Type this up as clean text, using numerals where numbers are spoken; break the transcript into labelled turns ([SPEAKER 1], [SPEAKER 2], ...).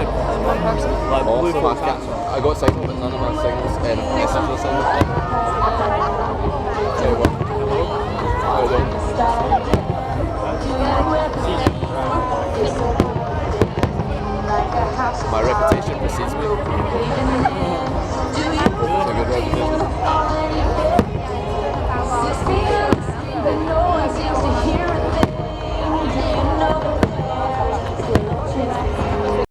[SPEAKER 1] said one person. Like blue
[SPEAKER 2] Also,
[SPEAKER 1] full cats.
[SPEAKER 2] I got signal, but none of my signals message or signal. Okay, well, how you doing? My reputation precedes me.